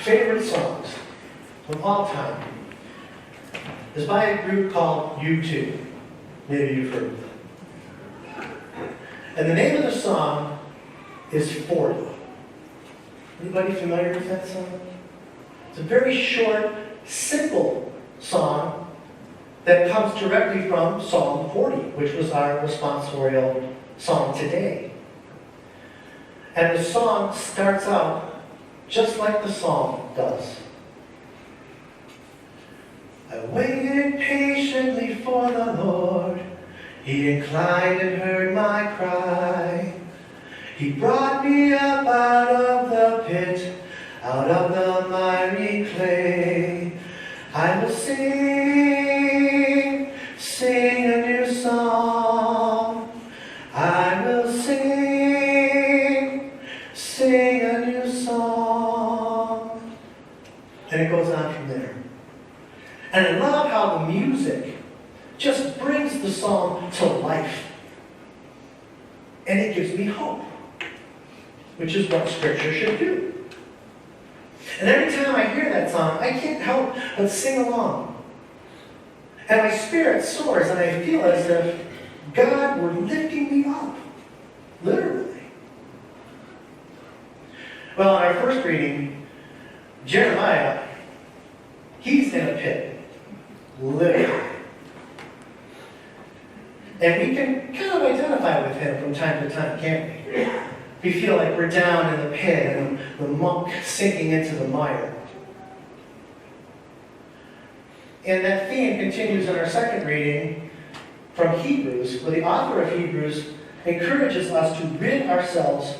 favorite songs of all time is by a group called U2. Maybe you've heard of them. And the name of the song is 40. Anybody familiar with that song? It's a very short, simple song that comes directly from Psalm 40, which was our responsorial song today. And the song starts out just like the psalm does. I waited patiently for the Lord. He inclined and heard my cry. He brought me up out of the pit, out of the mighty clay. I will sing, sing a new song. I will sing, sing a new song. And it goes on from there. And I love how the music just brings the song to life. And it gives me hope, which is what Scripture should do. And every time I hear that song, I can't help but sing along. And my spirit soars, and I feel as if God were lifting me up. Literally. Well, in our first reading, Jeremiah, he's in a pit. Literally. And we can kind of identify with him from time to time, can't we? We feel like we're down in the pit and the monk sinking into the mire. And that theme continues in our second reading from Hebrews, where the author of Hebrews encourages us to rid ourselves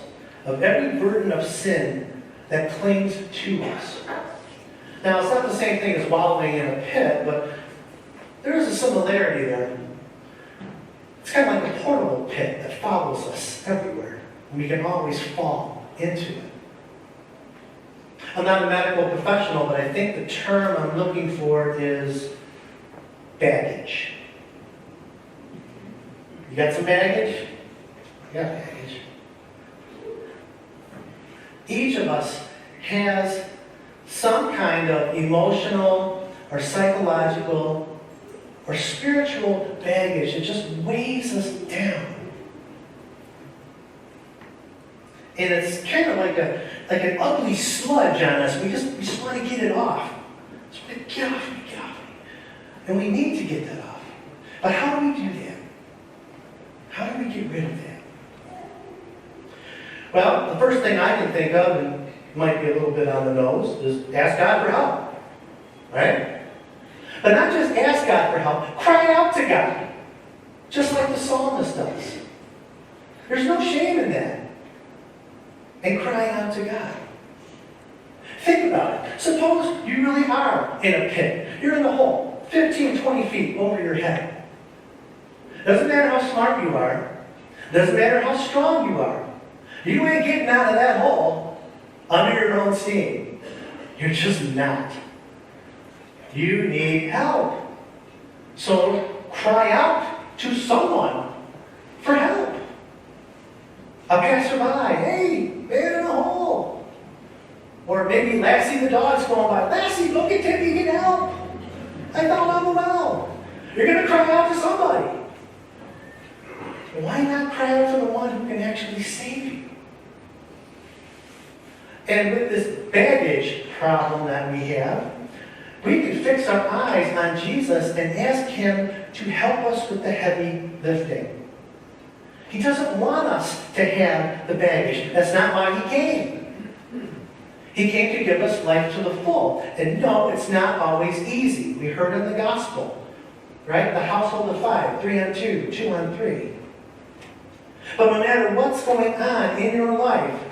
of every burden of sin that clings to us. Now, it's not the same thing as wallowing in a pit, but there is a similarity there. It's kind of like a portable pit that follows us everywhere. We can always fall into it. I'm not a medical professional, but I think the term I'm looking for is baggage. You got some baggage? I got baggage. Each of us has some kind of emotional or psychological or spiritual baggage that just weighs us down. And it's kind of like an ugly sludge on us. We just want to get it off. Just want to get off me. And we need to get that off. But how do we do that? How do we get rid of that? Well, the first thing I can think of, and might be a little bit on the nose, is ask God for help. Right? But not just ask God for help. Cry out to God. Just like the psalmist does. There's no shame in that. And crying out to God. Think about it. Suppose you really are in a pit. You're in the hole, 15, 20 feet over your head. Doesn't matter how smart you are. Doesn't matter how strong you are. You ain't getting out of that hole under your own steam. You're just not. You need help. So cry out to someone for help. A passerby, hey, man in a hole. Or maybe Lassie the dog's going by, Lassie, go get Timmy, get help. I fell down the well. You're going to cry out to somebody. Why not cry out to the one who can actually save you? And with this baggage problem that we have, we can fix our eyes on Jesus and ask Him to help us with the heavy lifting. He doesn't want us to have the baggage. That's not why He came. He came to give us life to the full. And no, it's not always easy. We heard in the gospel, right? The household of 5, 3 on 2, 2 on 3. But no matter what's going on in your life,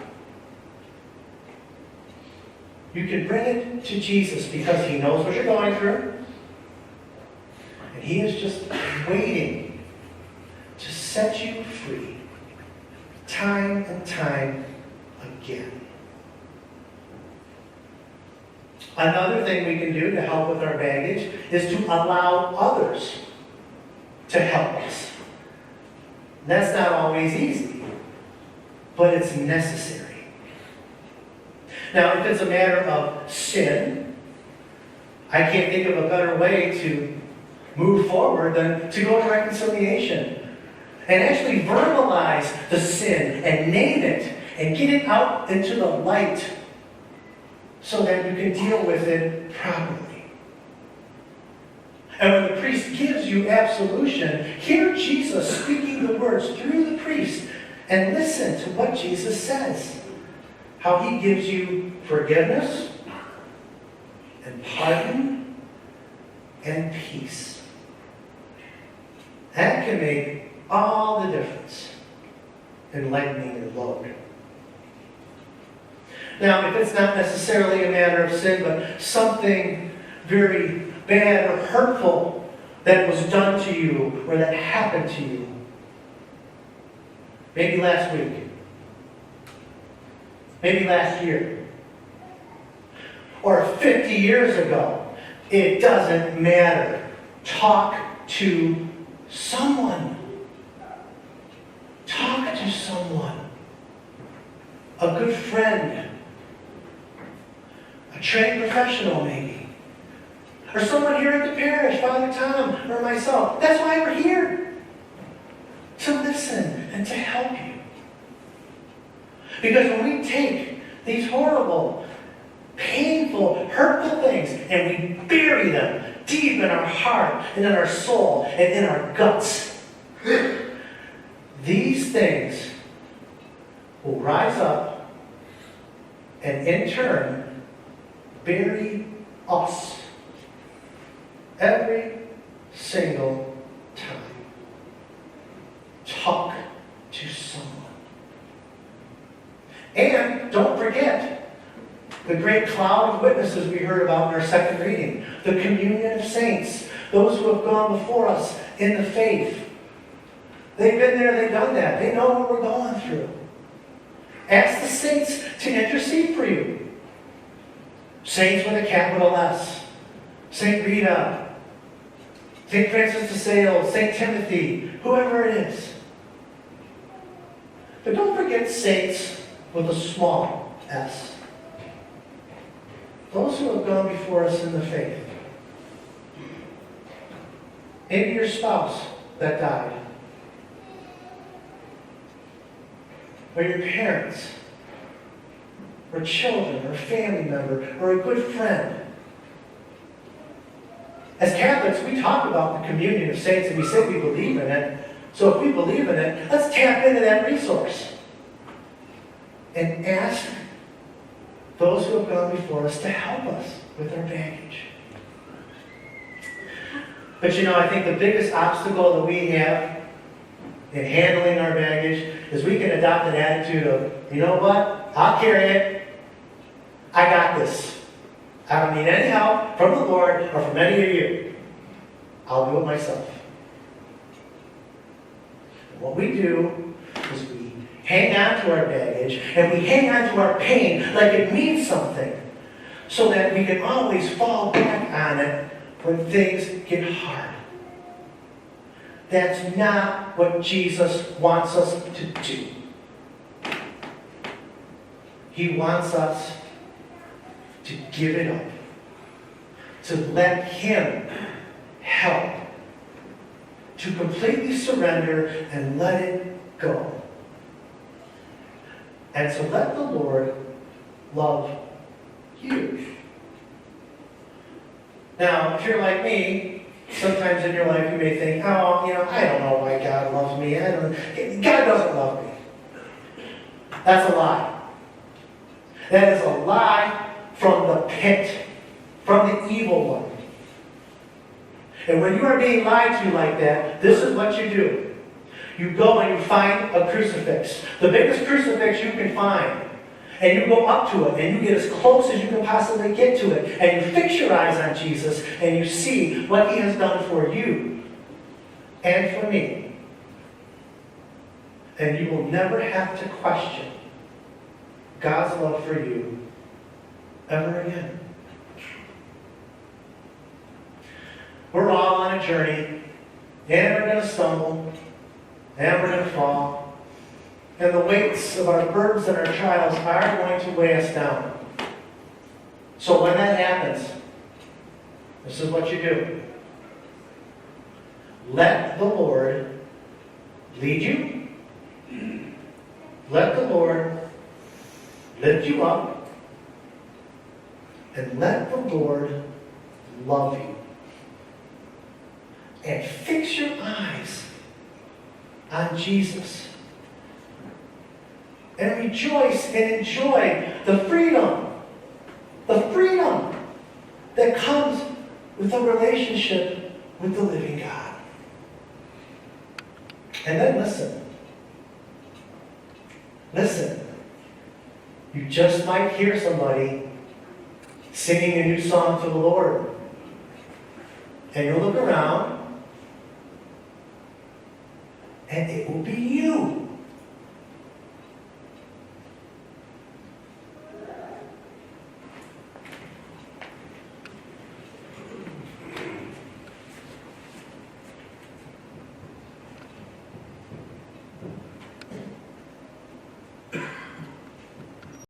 you can bring it to Jesus because He knows what you're going through. And He is just waiting to set you free time and time again. Another thing we can do to help with our baggage is to allow others to help us. That's not always easy, but it's necessary. Now, if it's a matter of sin, I can't think of a better way to move forward than to go to reconciliation and actually verbalize the sin and name it and get it out into the light so that you can deal with it properly. And when the priest gives you absolution, hear Jesus speaking the words through the priest and listen to what Jesus says. How he gives you forgiveness and pardon and peace. That can make all the difference in lightening your load. Now, if it's not necessarily a matter of sin, but something very bad or hurtful that was done to you or that happened to you, maybe last week, maybe last year, or 50 years ago, it doesn't matter. Talk to someone. Talk to someone. A good friend. A trained professional, maybe. Or someone here at the parish, Father Tom, or myself. That's why we're here. To listen and to help you. Because when we take these horrible, painful, hurtful things and we bury them deep in our heart and in our soul and in our guts, these things will rise up and in turn bury us every single time. Talk to someone. And don't forget the great cloud of witnesses we heard about in our second reading. The communion of saints. Those who have gone before us in the faith. They've been there, they've done that. They know what we're going through. Ask the saints to intercede for you. Saints with a capital S. St. Rita. St. Francis de Sales. St. Timothy. Whoever it is. But don't forget saints with a small s. Those who have gone before us in the faith. Maybe your spouse that died. Or your parents. Or children, or a family member, or a good friend. As Catholics, we talk about the communion of saints and we say we believe in it. So if we believe in it, let's tap into that resource. And ask those who have gone before us to help us with our baggage. But I think the biggest obstacle that we have in handling our baggage is we can adopt an attitude of, you know what? I'll carry it. I got this. I don't need any help from the Lord or from any of you. I'll do it myself. And what we do is we hang on to our baggage and we hang on to our pain like it means something so that we can always fall back on it when things get hard. That's not what Jesus wants us to do. He wants us to give it up, to let Him help, to completely surrender and let it go. And to let the Lord love you. Now, if you're like me, sometimes in your life you may think, oh, I don't know why God loves me. God doesn't love me. That's a lie. That is a lie from the pit, from the evil one. And when you are being lied to like that, this is what you do. You go and you find a crucifix, the biggest crucifix you can find, and you go up to it, and you get as close as you can possibly get to it, and you fix your eyes on Jesus, and you see what He has done for you and for me. And you will never have to question God's love for you ever again. We're all on a journey, and we're going to stumble, and we're going to fall. And the weights of our burdens and our trials are going to weigh us down. So when that happens, this is what you do. Let the Lord lead you. Let the Lord lift you up. And let the Lord love you. And fix your eyes on Jesus. And rejoice and enjoy the freedom that comes with a relationship with the living God. And then listen, you just might hear somebody singing a new song to the Lord. And you'll look around, and it will be you.